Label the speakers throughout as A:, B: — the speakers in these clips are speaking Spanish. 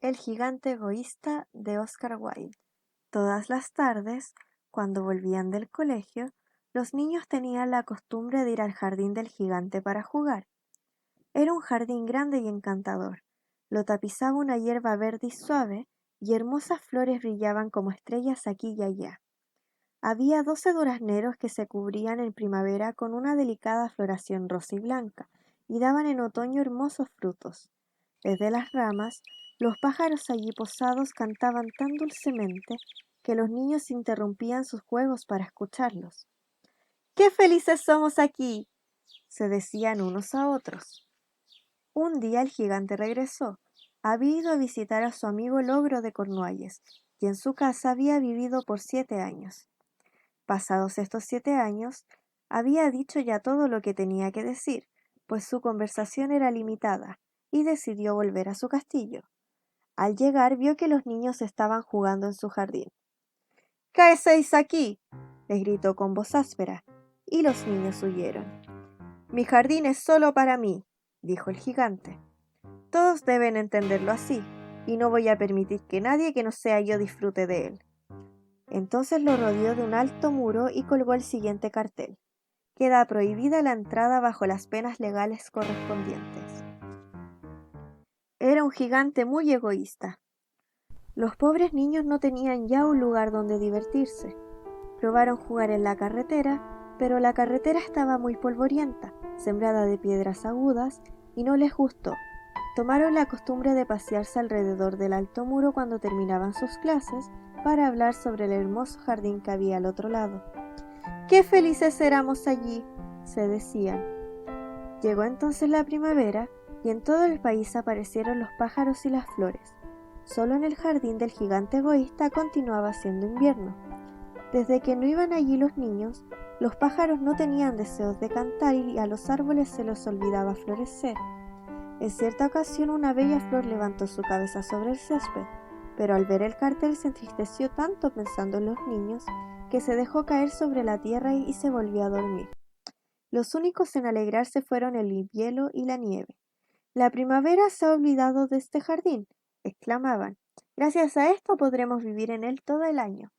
A: El gigante egoísta de Oscar Wilde. Todas las tardes, cuando volvían del colegio, los niños tenían la costumbre de ir al jardín del gigante para jugar. Era un jardín grande y encantador. Lo tapizaba una hierba verde y suave, y hermosas flores brillaban como estrellas aquí y allá. Había 12 durazneros que se cubrían en primavera con una delicada floración rosa y blanca, y daban en otoño hermosos frutos. Desde las ramas, los pájaros allí posados cantaban tan dulcemente que los niños interrumpían sus juegos para escucharlos. ¡Qué felices somos aquí!, se decían unos a otros. Un día el gigante regresó. Había ido a visitar a su amigo el ogro de Cornualles, y en su casa había vivido por 7 años. Pasados estos 7 años, había dicho ya todo lo que tenía que decir, pues su conversación era limitada, y decidió volver a su castillo. Al llegar vio que los niños estaban jugando en su jardín. ¿Qué hacéis aquí?, les gritó con voz áspera, y los niños huyeron. Mi jardín es solo para mí, dijo el gigante. Todos deben entenderlo así, y no voy a permitir que nadie que no sea yo disfrute de él. Entonces lo rodeó de un alto muro y colgó el siguiente cartel: queda prohibida la entrada bajo las penas legales correspondientes. Era un gigante muy egoísta. Los pobres niños no tenían ya un lugar donde divertirse. Probaron jugar en la carretera, pero la carretera estaba muy polvorienta, sembrada de piedras agudas, y no les gustó. Tomaron la costumbre de pasearse alrededor del alto muro cuando terminaban sus clases para hablar sobre el hermoso jardín que había al otro lado. ¡Qué felices éramos allí!, se decían. Llegó entonces la primavera y en todo el país aparecieron los pájaros y las flores. Solo en el jardín del gigante egoísta continuaba siendo invierno. Desde que no iban allí los niños, los pájaros no tenían deseos de cantar y a los árboles se les olvidaba florecer. En cierta ocasión una bella flor levantó su cabeza sobre el césped, pero al ver el cartel se entristeció tanto pensando en los niños que se dejó caer sobre la tierra y se volvió a dormir. Los únicos en alegrarse fueron el hielo y la nieve. La primavera se ha olvidado de este jardín, exclamaban. Gracias a esto podremos vivir en él todo el año.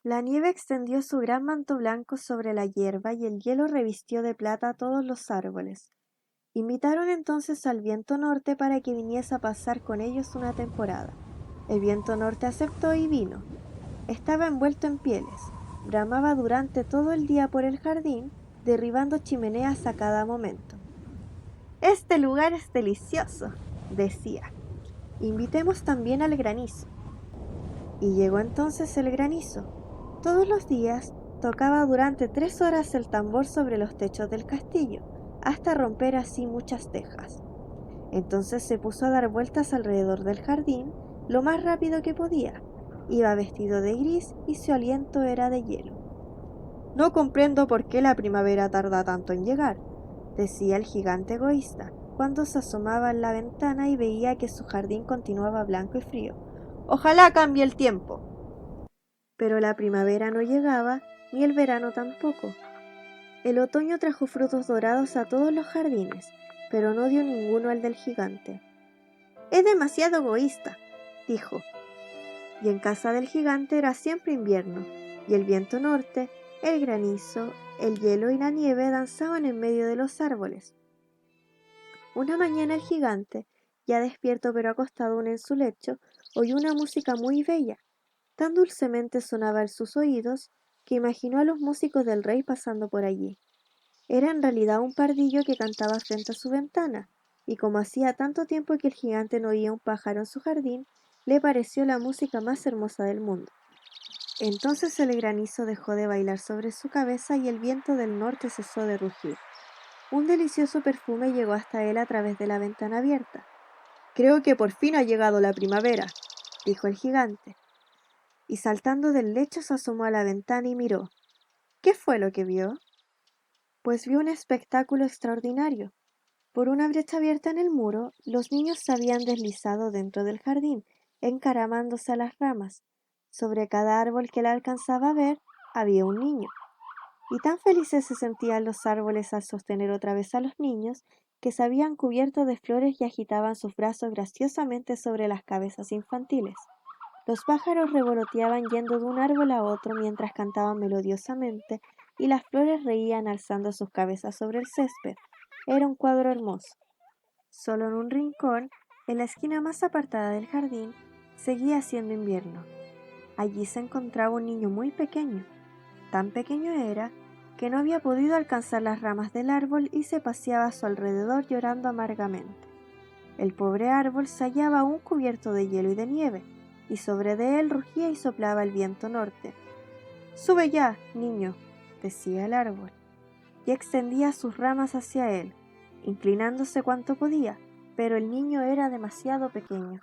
A: La nieve extendió su gran manto blanco sobre la hierba y el hielo revistió de plata todos los árboles. Invitaron entonces al viento norte para que viniese a pasar con ellos una temporada. El viento norte aceptó y vino. Estaba envuelto en pieles. Bramaba durante todo el día por el jardín, derribando chimeneas a cada momento. Este lugar es delicioso, decía. Invitemos también al granizo. Y llegó entonces el granizo. Todos los días tocaba durante 3 horas el tambor sobre los techos del castillo, hasta romper así muchas tejas. Entonces se puso a dar vueltas alrededor del jardín lo más rápido que podía. Iba vestido de gris y su aliento era de hielo. No comprendo por qué la primavera tarda tanto en llegar, decía el gigante egoísta, cuando se asomaba en la ventana y veía que su jardín continuaba blanco y frío. Ojalá cambie el tiempo. Pero la primavera no llegaba, ni el verano tampoco. El otoño trajo frutos dorados a todos los jardines, pero no dio ninguno al del gigante. Es demasiado egoísta, dijo. Y en casa del gigante era siempre invierno, y el viento norte, el granizo, el hielo y la nieve danzaban en medio de los árboles. Una mañana el gigante, ya despierto pero acostado aún en su lecho, oyó una música muy bella. Tan dulcemente sonaba en sus oídos que imaginó a los músicos del rey pasando por allí. Era en realidad un pardillo que cantaba frente a su ventana, y como hacía tanto tiempo que el gigante no oía un pájaro en su jardín, le pareció la música más hermosa del mundo. Entonces el granizo dejó de bailar sobre su cabeza y el viento del norte cesó de rugir. Un delicioso perfume llegó hasta él a través de la ventana abierta. Creo que por fin ha llegado la primavera, dijo el gigante, y saltando del lecho se asomó a la ventana y miró. ¿Qué fue lo que vio? Pues vio un espectáculo extraordinario. Por una brecha abierta en el muro, los niños se habían deslizado dentro del jardín, encaramándose a las ramas. Sobre cada árbol que él alcanzaba a ver, había un niño. Y tan felices se sentían los árboles al sostener otra vez a los niños, que se habían cubierto de flores y agitaban sus brazos graciosamente sobre las cabezas infantiles. Los pájaros revoloteaban yendo de un árbol a otro mientras cantaban melodiosamente y las flores reían alzando sus cabezas sobre el césped. Era un cuadro hermoso. Solo en un rincón, en la esquina más apartada del jardín, seguía haciendo invierno. Allí se encontraba un niño muy pequeño. Tan pequeño era que no había podido alcanzar las ramas del árbol y se paseaba a su alrededor llorando amargamente. El pobre árbol se hallaba aún cubierto de hielo y de nieve, y sobre de él rugía y soplaba el viento norte. «Sube ya, niño», decía el árbol, y extendía sus ramas hacia él, inclinándose cuanto podía, pero el niño era demasiado pequeño.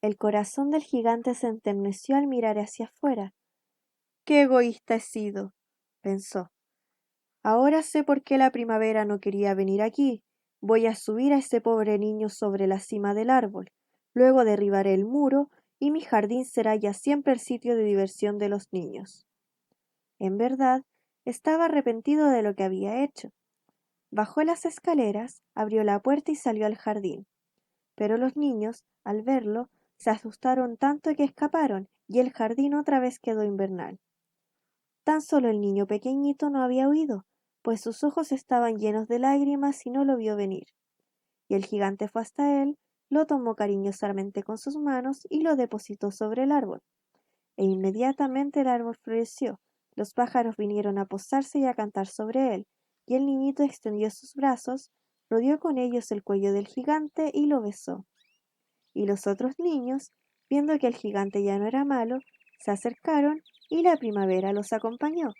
A: El corazón del gigante se enterneció al mirar hacia afuera. «¡Qué egoísta he sido!», pensó. «Ahora sé por qué la primavera no quería venir aquí. Voy a subir a ese pobre niño sobre la cima del árbol. Luego derribaré el muro y mi jardín será ya siempre el sitio de diversión de los niños». En verdad, estaba arrepentido de lo que había hecho. Bajó las escaleras, abrió la puerta y salió al jardín. Pero los niños, al verlo, se asustaron tanto que escaparon y el jardín otra vez quedó invernal. Tan solo el niño pequeñito no había huido, pues sus ojos estaban llenos de lágrimas y no lo vio venir. Y el gigante fue hasta él, lo tomó cariñosamente con sus manos y lo depositó sobre el árbol. E inmediatamente el árbol floreció, los pájaros vinieron a posarse y a cantar sobre él, y el niñito extendió sus brazos, rodeó con ellos el cuello del gigante y lo besó. Y los otros niños, viendo que el gigante ya no era malo, se acercaron y la primavera los acompañó.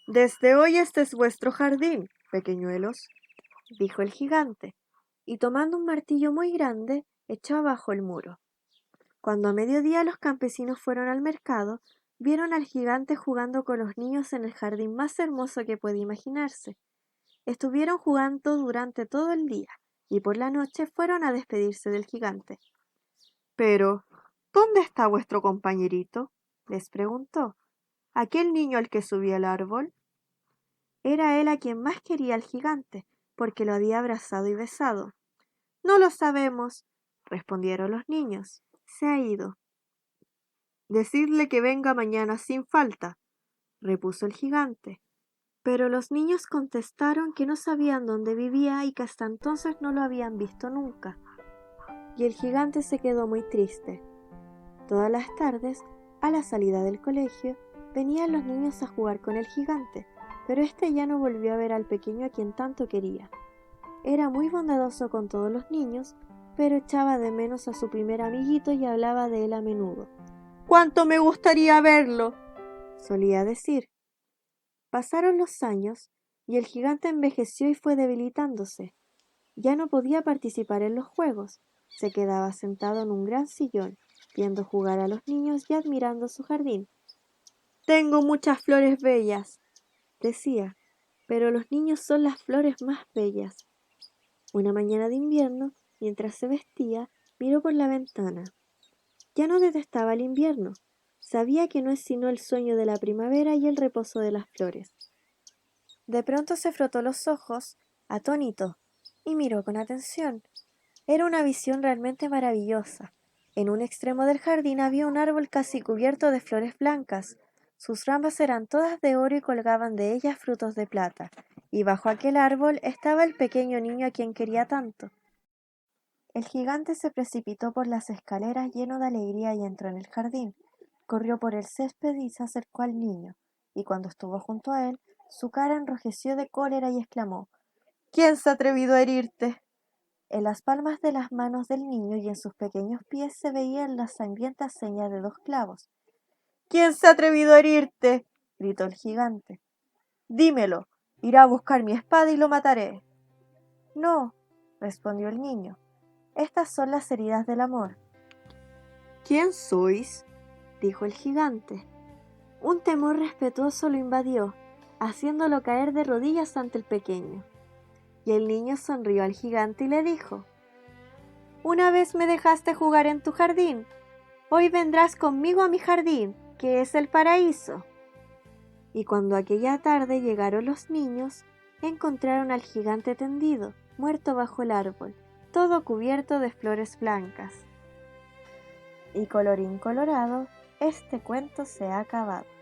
A: «Desde hoy este es vuestro jardín, pequeñuelos», dijo el gigante, y tomando un martillo muy grande, echó abajo el muro. Cuando a mediodía los campesinos fueron al mercado, vieron al gigante jugando con los niños en el jardín más hermoso que puede imaginarse. Estuvieron jugando durante todo el día, y por la noche fueron a despedirse del gigante. «Pero, ¿dónde está vuestro compañerito?», les preguntó. «¿Aquel niño al que subí al árbol?». Era él a quien más quería el gigante, porque lo había abrazado y besado. «No lo sabemos», respondieron los niños. «Se ha ido». «Decidle que venga mañana sin falta», repuso el gigante. Pero los niños contestaron que no sabían dónde vivía y que hasta entonces no lo habían visto nunca. Y el gigante se quedó muy triste. Todas las tardes, a la salida del colegio, venían los niños a jugar con el gigante, pero éste ya no volvió a ver al pequeño a quien tanto quería. Era muy bondadoso con todos los niños, pero echaba de menos a su primer amiguito y hablaba de él a menudo. «¡Cuánto me gustaría verlo!», solía decir. Pasaron los años y el gigante envejeció y fue debilitándose. Ya no podía participar en los juegos. Se quedaba sentado en un gran sillón, viendo jugar a los niños y admirando su jardín. «Tengo muchas flores bellas», decía, «pero los niños son las flores más bellas». Una mañana de invierno, mientras se vestía, miró por la ventana. Ya no detestaba el invierno. Sabía que no es sino el sueño de la primavera y el reposo de las flores. De pronto se frotó los ojos, atónito, y miró con atención. Era una visión realmente maravillosa. En un extremo del jardín había un árbol casi cubierto de flores blancas. Sus ramas eran todas de oro y colgaban de ellas frutos de plata. Y bajo aquel árbol estaba el pequeño niño a quien quería tanto. El gigante se precipitó por las escaleras lleno de alegría y entró en el jardín. Corrió por el césped y se acercó al niño, y cuando estuvo junto a él, su cara enrojeció de cólera y exclamó: «¿Quién se ha atrevido a herirte?». En las palmas de las manos del niño y en sus pequeños pies se veían las sangrientas señas de 2 clavos. «¿Quién se ha atrevido a herirte?», gritó el gigante. «Dímelo, iré a buscar mi espada y lo mataré». «No», respondió el niño. «Estas son las heridas del amor». «¿Quién sois?», dijo el gigante. Un temor respetuoso lo invadió, haciéndolo caer de rodillas ante el pequeño. Y el niño sonrió al gigante y le dijo: «Una vez me dejaste jugar en tu jardín, hoy vendrás conmigo a mi jardín, que es el paraíso». Y cuando aquella tarde llegaron los niños, encontraron al gigante tendido, muerto bajo el árbol, todo cubierto de flores blancas. Y colorín colorado, este cuento se ha acabado.